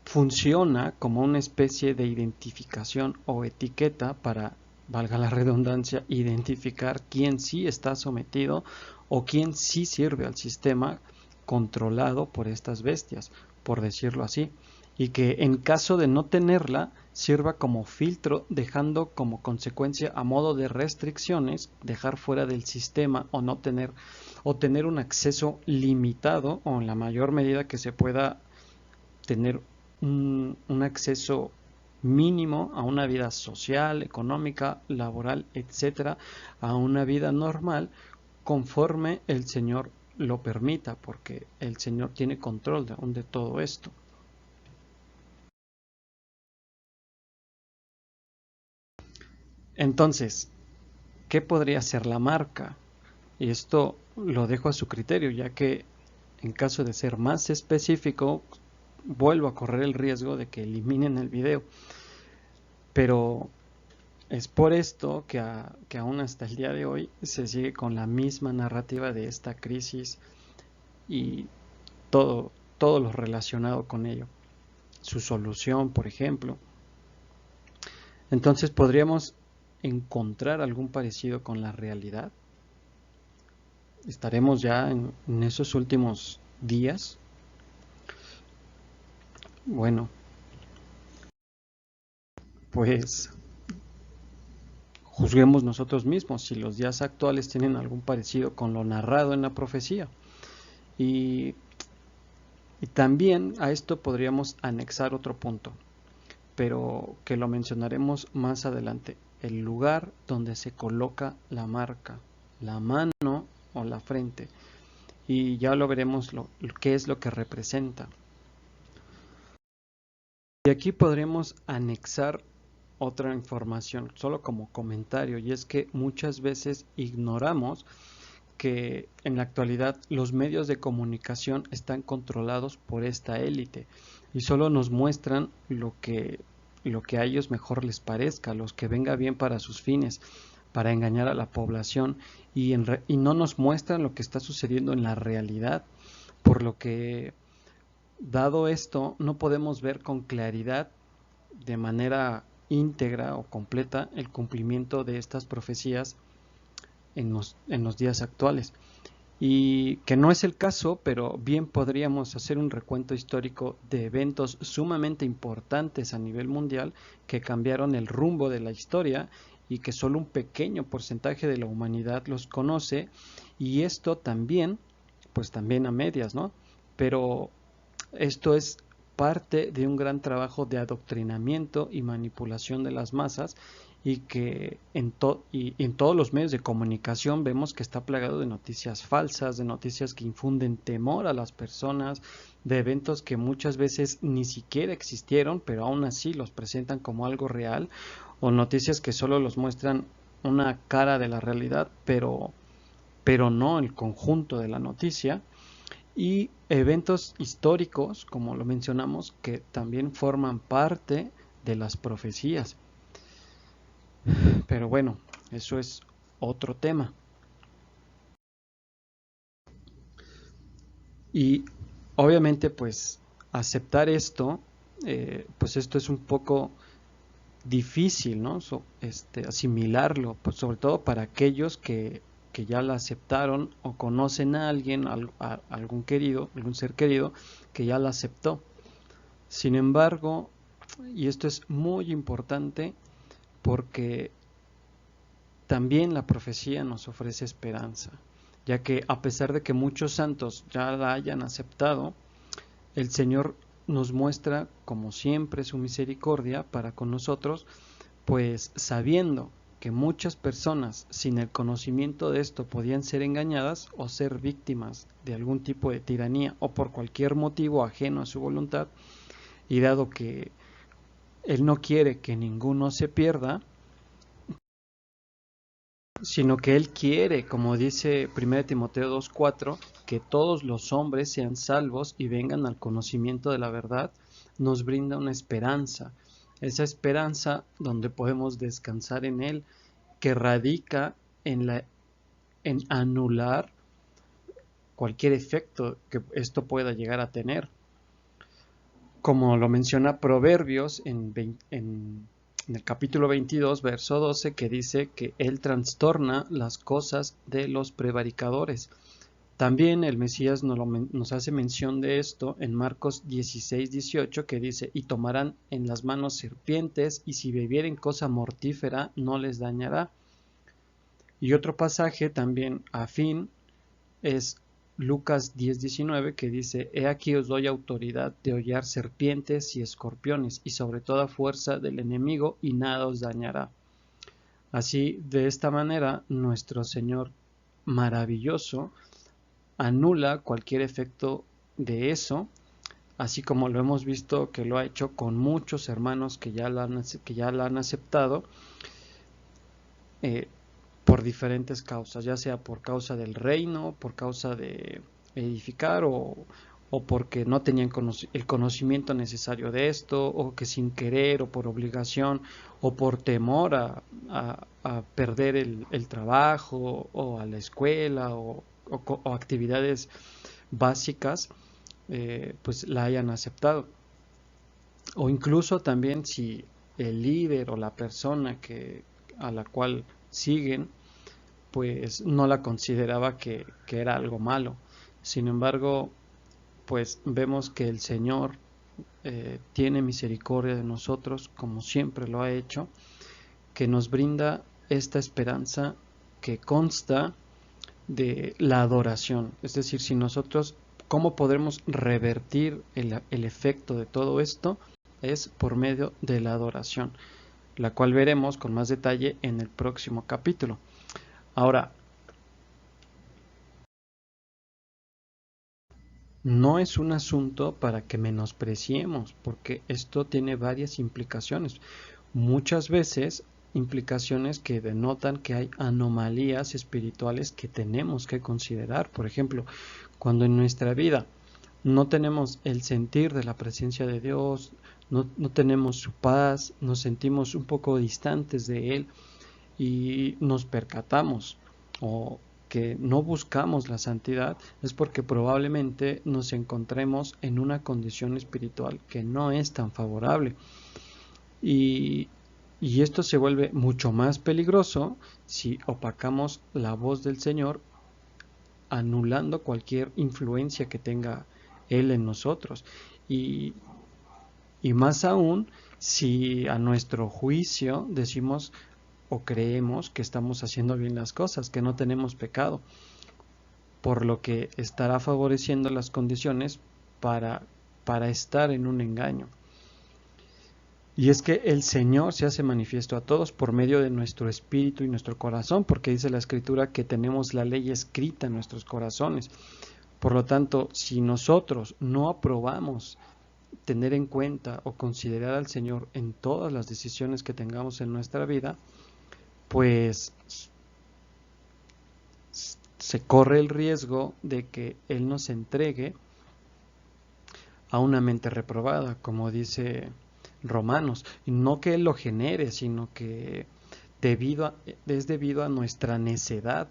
funciona como una especie de identificación o etiqueta para, valga la redundancia, identificar quién sí está sometido o quién sí sirve al sistema controlado por estas bestias, por decirlo así, y que en caso de no tenerla sirva como filtro, dejando como consecuencia, a modo de restricciones, dejar fuera del sistema o tener un acceso limitado o en la mayor medida que se pueda tener un acceso mínimo a una vida social, económica, laboral, etcétera, a una vida normal, conforme el Señor lo permita, porque el Señor tiene control de todo esto. Entonces, ¿qué podría ser la marca? Y esto lo dejo a su criterio, ya que en caso de ser más específico, vuelvo a correr el riesgo de que eliminen el video. Pero es por esto que aún hasta el día de hoy se sigue con la misma narrativa de esta crisis y todo lo relacionado con ello. Su solución, por ejemplo. Entonces, ¿podríamos encontrar algún parecido con la realidad? ¿Estaremos ya en esos últimos días? Bueno, pues juzguemos nosotros mismos si los días actuales tienen algún parecido con lo narrado en la profecía. Y también a esto podríamos anexar otro punto, pero que lo mencionaremos más adelante: el lugar donde se coloca la marca, la mano o la frente, y ya lo veremos qué es lo que representa. Y aquí podremos anexar otra información, solo como comentario, y es que muchas veces ignoramos que en la actualidad los medios de comunicación están controlados por esta élite y solo nos muestran lo que a ellos mejor les parezca, los que venga bien para sus fines, para engañar a la población, y no nos muestran lo que está sucediendo en la realidad, por lo que, dado esto, no podemos ver con claridad, de manera íntegra o completa, el cumplimiento de estas profecías en los días actuales. Y que no es el caso, pero bien podríamos hacer un recuento histórico de eventos sumamente importantes a nivel mundial que cambiaron el rumbo de la historia y que solo un pequeño porcentaje de la humanidad los conoce, y esto también, pues también a medias, ¿no? Pero esto es parte de un gran trabajo de adoctrinamiento y manipulación de las masas, y que en todos los medios de comunicación vemos que está plagado de noticias falsas, de noticias que infunden temor a las personas, de eventos que muchas veces ni siquiera existieron, pero aún así los presentan como algo real, o noticias que solo los muestran una cara de la realidad, pero no el conjunto de la noticia, y eventos históricos, como lo mencionamos, que también forman parte de las profecías. Pero bueno, eso es otro tema. Y Obviamente, pues aceptar esto, pues esto es un poco difícil, ¿no? Asimilarlo, pues sobre todo para aquellos que ya la aceptaron o conocen a alguien, algún querido, algún ser querido que ya la aceptó. Sin embargo, y esto es muy importante porque también la profecía nos ofrece esperanza, ya que a pesar de que muchos santos ya la hayan aceptado, el Señor nos muestra, como siempre, su misericordia para con nosotros, pues sabiendo que muchas personas sin el conocimiento de esto podían ser engañadas o ser víctimas de algún tipo de tiranía o por cualquier motivo ajeno a su voluntad, y dado que Él no quiere que ninguno se pierda, sino que Él quiere, como dice 1 Timoteo 2:4, que todos los hombres sean salvos y vengan al conocimiento de la verdad, nos brinda una esperanza. Esa esperanza donde podemos descansar en Él, que radica en anular cualquier efecto que esto pueda llegar a tener. Como lo menciona Proverbios en el capítulo 22, verso 12, que dice que Él trastorna las cosas de los prevaricadores. También el Mesías nos hace mención de esto en Marcos 16:18, que dice: y tomarán en las manos serpientes, y si bebieren cosa mortífera no les dañará. Y otro pasaje también afín es Lucas 10:19, que dice: he aquí os doy autoridad de hollar serpientes y escorpiones y sobre toda fuerza del enemigo, y nada os dañará. Así, de esta manera, nuestro Señor maravilloso anula cualquier efecto de eso, así como lo hemos visto que lo ha hecho con muchos hermanos que ya la han aceptado, eh, por diferentes causas, ya sea por causa del reino, por causa de edificar, o porque no tenían el conocimiento necesario de esto, o que sin querer o por obligación o por temor a perder el trabajo o a la escuela o actividades básicas, pues la hayan aceptado. O incluso también si el líder o la persona a la cual siguen, pues no la consideraba que era algo malo. Sin embargo, pues vemos que el Señor tiene misericordia de nosotros, como siempre lo ha hecho, que nos brinda esta esperanza que consta de la adoración. Es decir, si nosotros, ¿cómo podremos revertir el efecto de todo esto? Es por medio de la adoración, la cual veremos con más detalle en el próximo capítulo. Ahora, no es un asunto para que menospreciemos, porque esto tiene varias implicaciones. Muchas veces implicaciones que denotan que hay anomalías espirituales que tenemos que considerar. Por ejemplo, cuando en nuestra vida no tenemos el sentir de la presencia de Dios, no tenemos su paz, nos sentimos un poco distantes de Él y nos percatamos o que no buscamos la santidad, es porque probablemente nos encontremos en una condición espiritual que no es tan favorable. Y, y esto se vuelve mucho más peligroso si opacamos la voz del Señor, anulando cualquier influencia que tenga Él en nosotros. Y, y más aún si a nuestro juicio decimos o creemos que estamos haciendo bien las cosas, que no tenemos pecado, por lo que estará favoreciendo las condiciones para estar en un engaño. Y es que el Señor se hace manifiesto a todos por medio de nuestro espíritu y nuestro corazón, porque dice la Escritura que tenemos la ley escrita en nuestros corazones. Por lo tanto, si nosotros no aprobamos tener en cuenta o considerar al Señor en todas las decisiones que tengamos en nuestra vida, pues se corre el riesgo de que Él nos entregue a una mente reprobada, como dice Romanos, y no que Él lo genere, sino que es debido a nuestra necedad,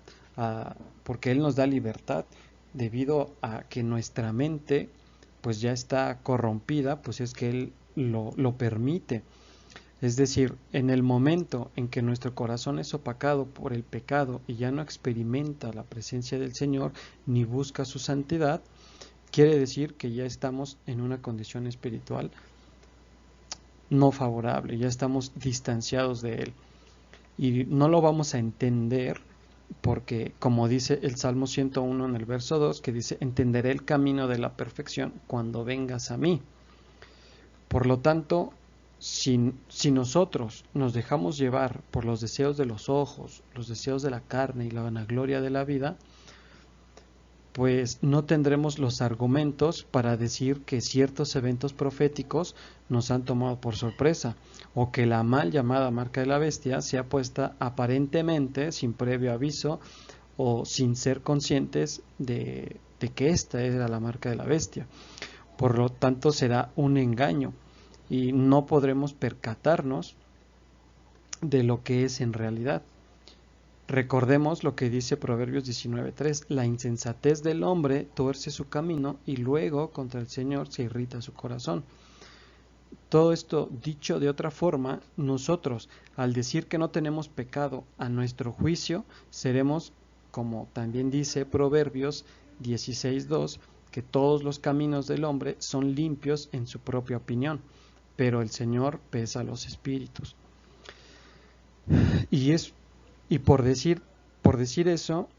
porque Él nos da libertad, debido a que nuestra mente pues ya está corrompida, pues es que Él lo permite. Es decir, en el momento en que nuestro corazón es opacado por el pecado y ya no experimenta la presencia del Señor ni busca su santidad, quiere decir que ya estamos en una condición espiritual no favorable, ya estamos distanciados de Él. Y no lo vamos a entender porque, como dice el Salmo 101 en el verso 2, que dice, entenderé el camino de la perfección cuando vengas a mí. Por lo tanto, si nosotros nos dejamos llevar por los deseos de los ojos, los deseos de la carne y la vanagloria de la vida, pues no tendremos los argumentos para decir que ciertos eventos proféticos nos han tomado por sorpresa, o que la mal llamada marca de la bestia sea puesta aparentemente sin previo aviso o sin ser conscientes de que esta era la marca de la bestia. Por lo tanto, será un engaño y no podremos percatarnos de lo que es en realidad. Recordemos lo que dice Proverbios 19:3, la insensatez del hombre tuerce su camino y luego contra el Señor se irrita su corazón. Todo esto dicho de otra forma, nosotros al decir que no tenemos pecado a nuestro juicio, seremos, como también dice Proverbios 16:2, que todos los caminos del hombre son limpios en su propia opinión, pero el Señor pesa los espíritus. Y por decir eso,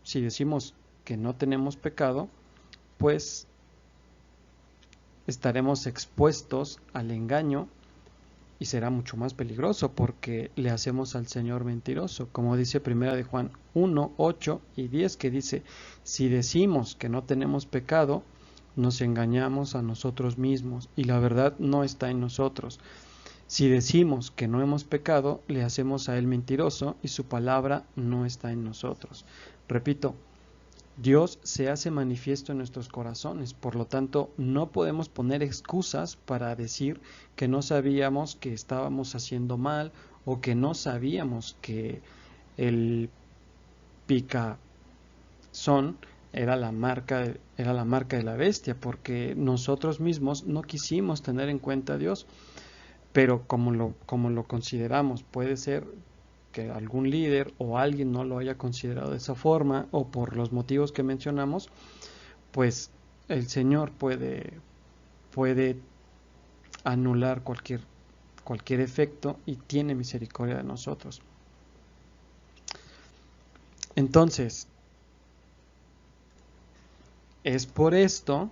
si decimos que no tenemos pecado, pues estaremos expuestos al engaño y será mucho más peligroso porque le hacemos al Señor mentiroso, como dice 1 de Juan 1, 8 y 10, que dice, si decimos que no tenemos pecado, nos engañamos a nosotros mismos y la verdad no está en nosotros. Si decimos que no hemos pecado, le hacemos a Él mentiroso y su palabra no está en nosotros. Repito, Dios se hace manifiesto en nuestros corazones, por lo tanto no podemos poner excusas para decir que no sabíamos que estábamos haciendo mal o que no sabíamos que el picazón era la marca de la bestia, porque nosotros mismos no quisimos tener en cuenta a Dios. Pero como lo consideramos, puede ser que algún líder o alguien no lo haya considerado de esa forma o por los motivos que mencionamos, pues el Señor puede anular cualquier efecto y tiene misericordia de nosotros. Entonces, es por esto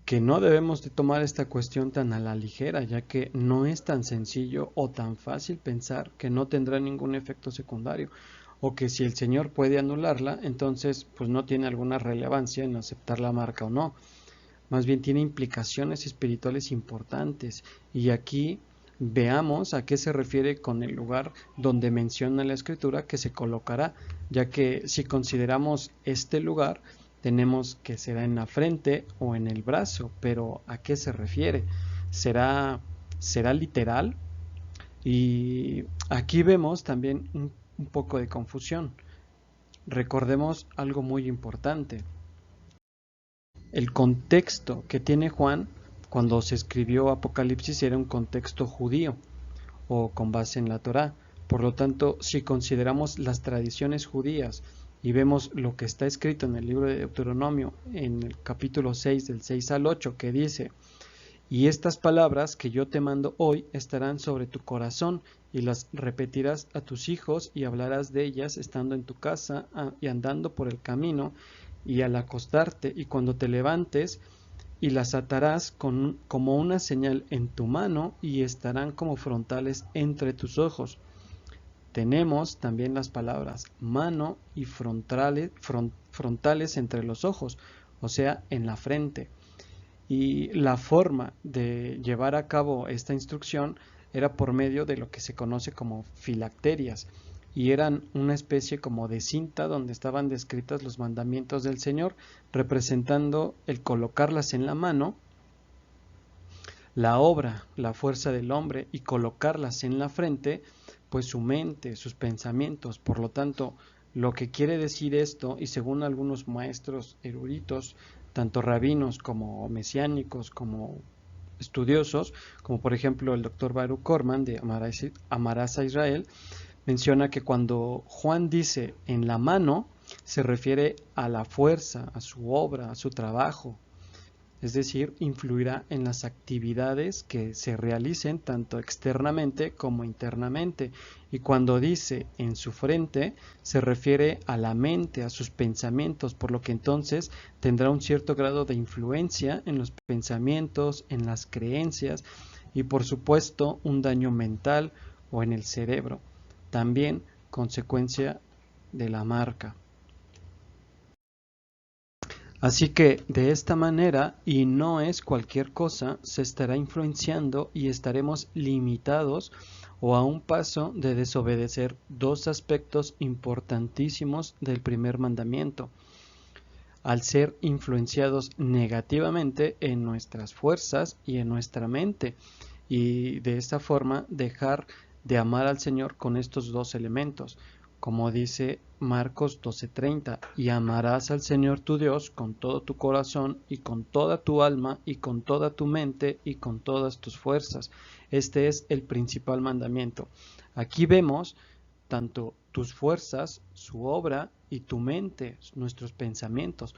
que no debemos de tomar esta cuestión tan a la ligera, ya que no es tan sencillo o tan fácil pensar que no tendrá ningún efecto secundario, o que si el Señor puede anularla, entonces pues no tiene alguna relevancia en aceptar la marca o no. Más bien tiene implicaciones espirituales importantes, y aquí veamos a qué se refiere con el lugar donde menciona la Escritura que se colocará, ya que si consideramos este lugar, tenemos que será en la frente o en el brazo, pero ¿a qué se refiere? ¿Será literal? Y aquí vemos también un poco de confusión. Recordemos algo muy importante. El contexto que tiene Juan cuando se escribió Apocalipsis era un contexto judío o con base en la Torá. Por lo tanto, si consideramos las tradiciones judías y vemos lo que está escrito en el libro de Deuteronomio, en el capítulo 6, del 6 al 8, que dice, y estas palabras que yo te mando hoy estarán sobre tu corazón, y las repetirás a tus hijos, y hablarás de ellas estando en tu casa y andando por el camino, y al acostarte, y cuando te levantes, y las atarás como una señal en tu mano, y estarán como frontales entre tus ojos. Tenemos también las palabras mano y frontales entre los ojos, o sea, en la frente. Y la forma de llevar a cabo esta instrucción era por medio de lo que se conoce como filacterias, y eran una especie como de cinta donde estaban descritas los mandamientos del Señor, representando el colocarlas en la mano, la obra, la fuerza del hombre, y colocarlas en la frente, pues su mente, sus pensamientos. Por lo tanto, lo que quiere decir esto, y según algunos maestros eruditos tanto rabinos como mesiánicos, como estudiosos, como por ejemplo el doctor Baruch Korman de Amarás a Israel, menciona que cuando Juan dice en la mano, se refiere a la fuerza, a su obra, a su trabajo, es decir, influirá en las actividades que se realicen tanto externamente como internamente. Y cuando dice en su frente, se refiere a la mente, a sus pensamientos, por lo que entonces tendrá un cierto grado de influencia en los pensamientos, en las creencias y por supuesto un daño mental o en el cerebro. También consecuencia de la marca. Así que de esta manera, y no es cualquier cosa, se estará influenciando y estaremos limitados o a un paso de desobedecer dos aspectos importantísimos del primer mandamiento, al ser influenciados negativamente en nuestras fuerzas y en nuestra mente, y de esta forma dejar de amar al Señor con estos dos elementos, como dice Marcos 12:30, y amarás al Señor tu Dios con todo tu corazón y con toda tu alma y con toda tu mente y con todas tus fuerzas. Este es el principal mandamiento. Aquí vemos tanto tus fuerzas, su obra, y tu mente, nuestros pensamientos.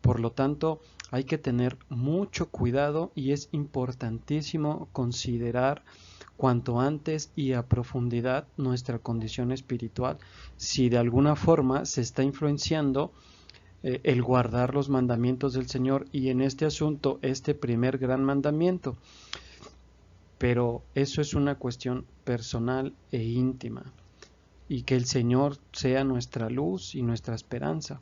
Por lo tanto, hay que tener mucho cuidado y es importantísimo considerar cuanto antes y a profundidad nuestra condición espiritual, si de alguna forma se está influenciando el guardar los mandamientos del Señor, y en este asunto este primer gran mandamiento. Pero eso es una cuestión personal e íntima, y que el Señor sea nuestra luz y nuestra esperanza.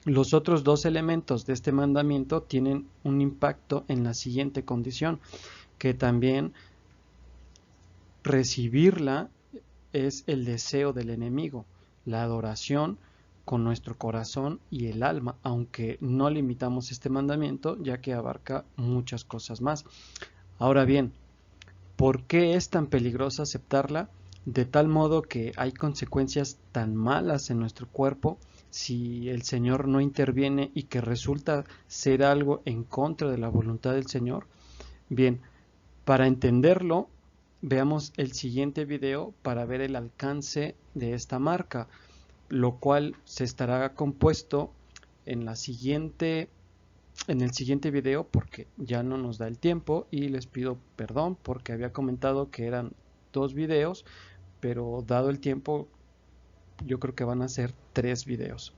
Los otros dos elementos de este mandamiento tienen un impacto en la siguiente condición, que también recibirla es el deseo del enemigo, la adoración con nuestro corazón y el alma, aunque no limitamos este mandamiento, ya que abarca muchas cosas más. Ahora bien, ¿por qué es tan peligroso aceptarla? De tal modo que hay consecuencias tan malas en nuestro cuerpo si el Señor no interviene y que resulta ser algo en contra de la voluntad del Señor. Bien, para entenderlo, veamos el siguiente video para ver el alcance de esta marca, lo cual se estará compuesto en el siguiente video, porque ya no nos da el tiempo y les pido perdón porque había comentado que eran dos videos, pero dado el tiempo yo creo que van a ser 3 videos.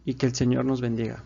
Y que el Señor nos bendiga.